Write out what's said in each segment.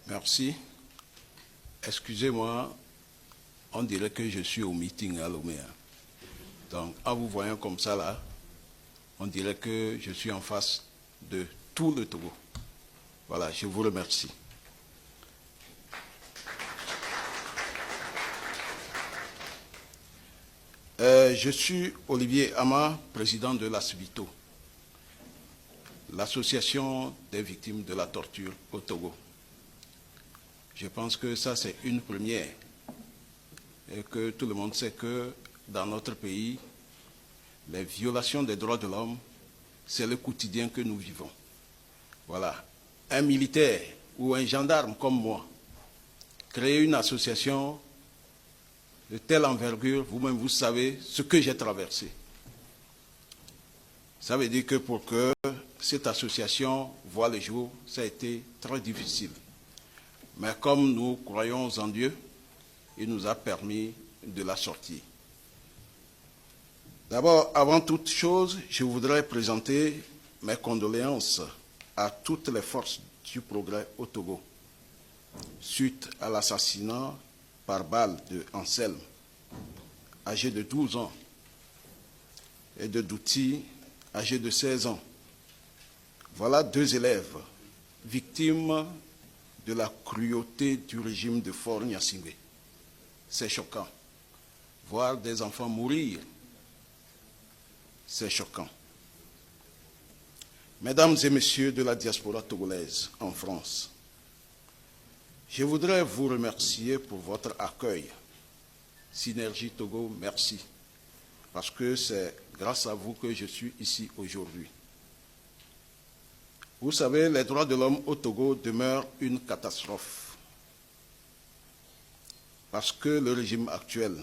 Merci. Excusez-moi, on dirait que je suis au meeting à Lomé. Donc, en vous voyant comme ça là, on dirait que je suis en face de tout le Togo. Voilà, je vous remercie. Je suis Olivier Ama, président de l'ASVITO, l'Association des victimes de la torture au Togo. Je pense que ça, c'est une première et que tout le monde sait que dans notre pays, les violations des droits de l'homme, c'est le quotidien que nous vivons. Voilà. Un militaire ou un gendarme comme moi, créer une association de telle envergure, vous-même vous savez ce que j'ai traversé. Ça veut dire que pour que cette association voie le jour, ça a été très difficile. Mais comme nous croyons en Dieu, il nous a permis de la sortir. D'abord, avant toute chose, je voudrais présenter mes condoléances à toutes les forces du progrès au Togo, suite à l'assassinat par balle de Anselme, âgé de 12 ans, et de Douti, âgé de 16 ans. Voilà deux élèves victimes de la cruauté du régime de Faure Gnassingbé. C'est choquant. Voir des enfants mourir, c'est choquant. Mesdames et messieurs de la diaspora togolaise en France, je voudrais vous remercier pour votre accueil. Synergie Togo, merci. Parce que c'est grâce à vous que je suis ici aujourd'hui. Vous savez, les droits de l'homme au Togo demeurent une catastrophe. Parce que le régime actuel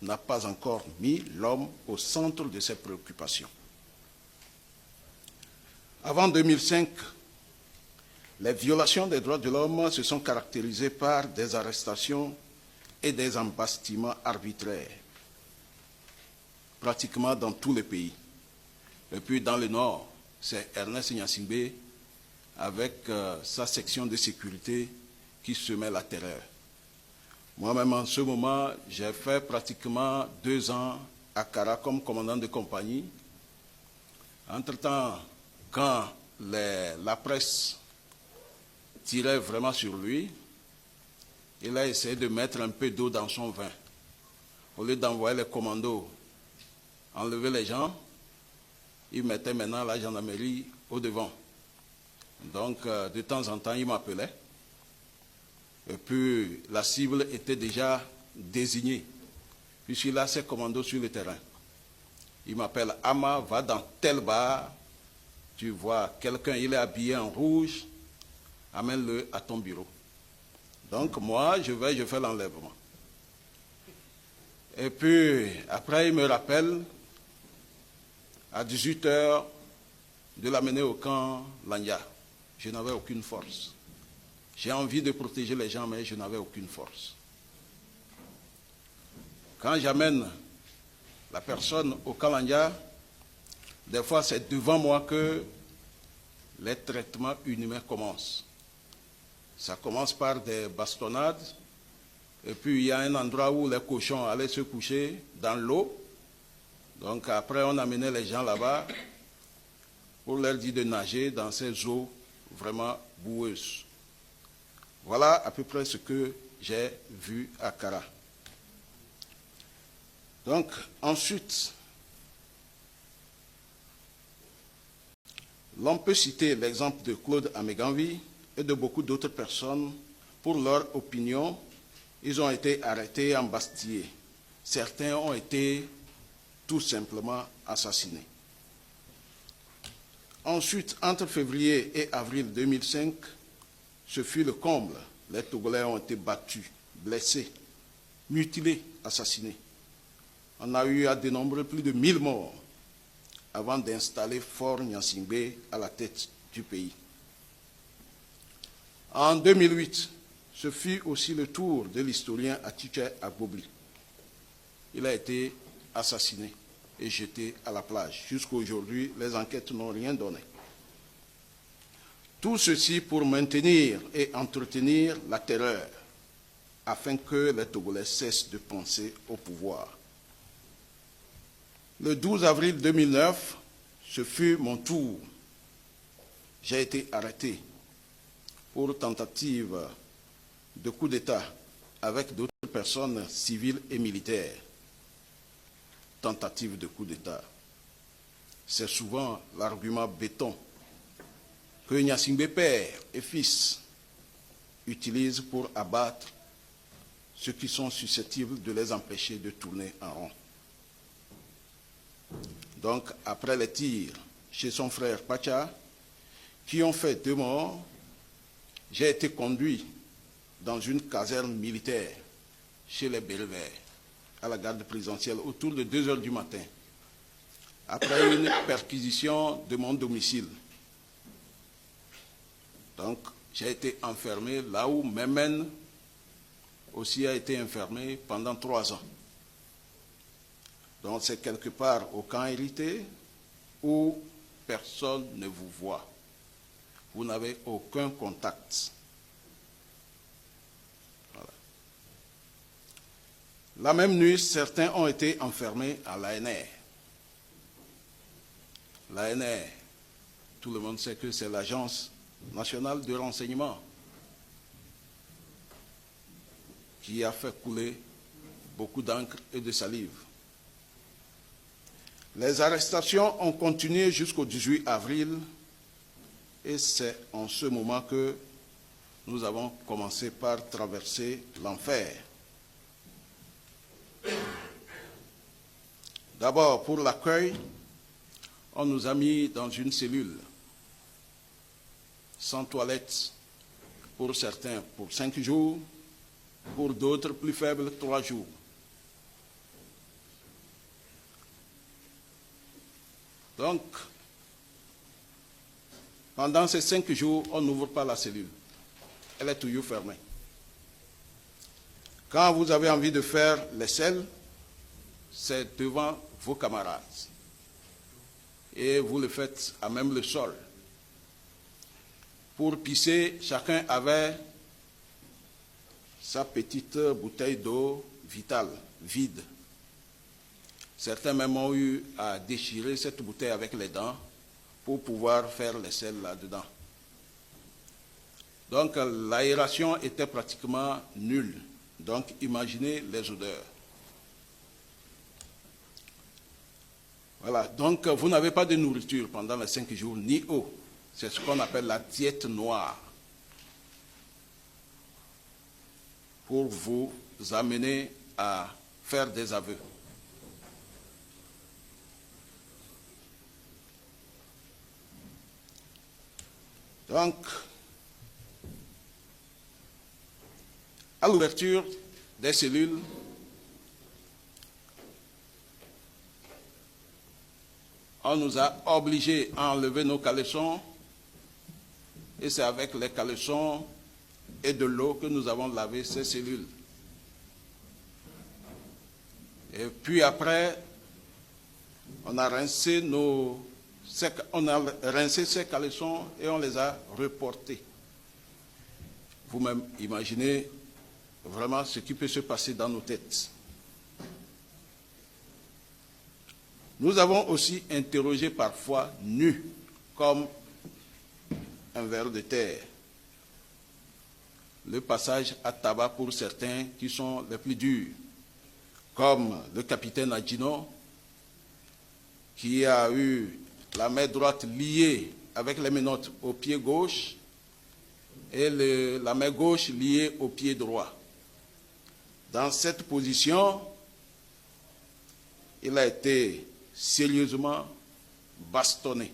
n'a pas encore mis l'homme au centre de ses préoccupations. Avant 2005, les violations des droits de l'homme se sont caractérisées par des arrestations et des embastillements arbitraires, pratiquement dans tous les pays. Et puis dans le nord, c'est Ernest Gnassingbé avec sa section de sécurité qui semait la terreur. Moi-même, en ce moment, j'ai fait pratiquement 2 ans à Kara comme commandant de compagnie. Entre-temps, quand la presse tirait vraiment sur lui, il a essayé de mettre un peu d'eau dans son vin. Au lieu d'envoyer les commandos enlever les gens, il mettait maintenant la gendarmerie au devant. Donc, de temps en temps, il m'appelait. Et puis, la cible était déjà désignée, puisqu'il a ses commandos sur le terrain. Il m'appelle, Ama, va dans tel bar, tu vois quelqu'un, il est habillé en rouge, amène-le à ton bureau. Donc, moi, je fais l'enlèvement. Et puis, après, il me rappelle, à 18 h, de l'amener au camp Lanya. Je n'avais aucune force. J'ai envie de protéger les gens, mais je n'avais aucune force. Quand j'amène la personne au camp Lanya, des fois c'est devant moi que les traitements inhumains commencent. Ça commence par des bastonnades, et puis il y a un endroit où les cochons allaient se coucher dans l'eau. Donc après on amenait les gens là-bas pour leur dire de nager dans ces eaux vraiment boueuses. Voilà à peu près ce que j'ai vu à Kara. Donc ensuite, l'on peut citer l'exemple de Claude Améganvi et de beaucoup d'autres personnes. Pour leur opinion, ils ont été arrêtés et embastillés. Certains ont été tout simplement assassinés. Ensuite, entre février et avril 2005, ce fut le comble. Les Togolais ont été battus, blessés, mutilés, assassinés. On a eu à dénombrer plus de 1000 morts avant d'installer Faure Gnassingbé à la tête du pays. En 2008, ce fut aussi le tour de l'historien Atiche Agbobli. Il a été assassiné et jeté à la plage. Jusqu'à aujourd'hui, les enquêtes n'ont rien donné. Tout ceci pour maintenir et entretenir la terreur, afin que les Togolais cessent de penser au pouvoir. Le 12 avril 2009, ce fut mon tour. J'ai été arrêté pour tentative de coup d'État avec d'autres personnes civiles et militaires. Tentative de coup d'État. C'est souvent l'argument béton que Gnassingbé père et fils utilisent pour abattre ceux qui sont susceptibles de les empêcher de tourner en rond. Donc, après les tirs chez son frère Pacha, qui ont fait 2 morts, j'ai été conduit dans une caserne militaire chez les Belvers, à la garde présidentielle, autour de 2 heures du matin, après une perquisition de mon domicile. Donc, j'ai été enfermé là où Memen aussi a été enfermé pendant 3 ans. Donc, c'est quelque part au camp hérité où personne ne vous voit. Vous n'avez aucun contact. Voilà. La même nuit, certains ont été enfermés à l'ANR. L'ANR, tout le monde sait que c'est l'Agence nationale de renseignement qui a fait couler beaucoup d'encre et de salive. Les arrestations ont continué jusqu'au 18 avril et c'est en ce moment que nous avons commencé par traverser l'enfer. D'abord, pour l'accueil, on nous a mis dans une cellule sans toilette pour certains pour 5 jours, pour d'autres plus faibles 3 jours. Donc, pendant ces 5 jours, on n'ouvre pas la cellule. Elle est toujours fermée. Quand vous avez envie de faire les selles, c'est devant vos camarades. Et vous le faites à même le sol. Pour pisser, chacun avait sa petite bouteille d'eau vitale, vide. Certains même ont eu à déchirer cette bouteille avec les dents pour pouvoir faire les selles là-dedans. Donc l'aération était pratiquement nulle. Donc imaginez les odeurs. Voilà, donc vous n'avez pas de nourriture pendant les 5 jours, ni eau. C'est ce qu'on appelle la diète noire. Pour vous amener à faire des aveux. Donc, à l'ouverture des cellules, on nous a obligés à enlever nos caleçons et c'est avec les caleçons et de l'eau que nous avons lavé ces cellules. Et puis après, on a rincé ces caleçons et on les a reportés. Vous-même imaginez vraiment ce qui peut se passer dans nos têtes. Nous avons aussi interrogé parfois nus, comme un ver de terre. Le passage à tabac pour certains qui sont les plus durs, comme le capitaine Adjino, qui a eu la main droite liée avec les menottes au pied gauche et la main gauche liée au pied droit. Dans cette position, il a été sérieusement bastonné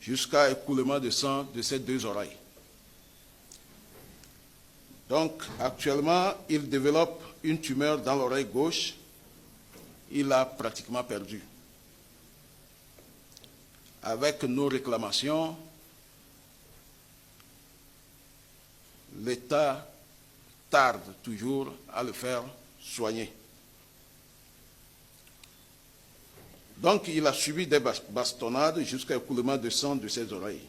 jusqu'à écoulement de sang de ses 2 oreilles. Donc, actuellement, il développe une tumeur dans l'oreille gauche. Il a pratiquement perdu. Avec nos réclamations, l'État tarde toujours à le faire soigner. Donc, il a subi des bastonnades jusqu'à écoulement de sang de ses oreilles.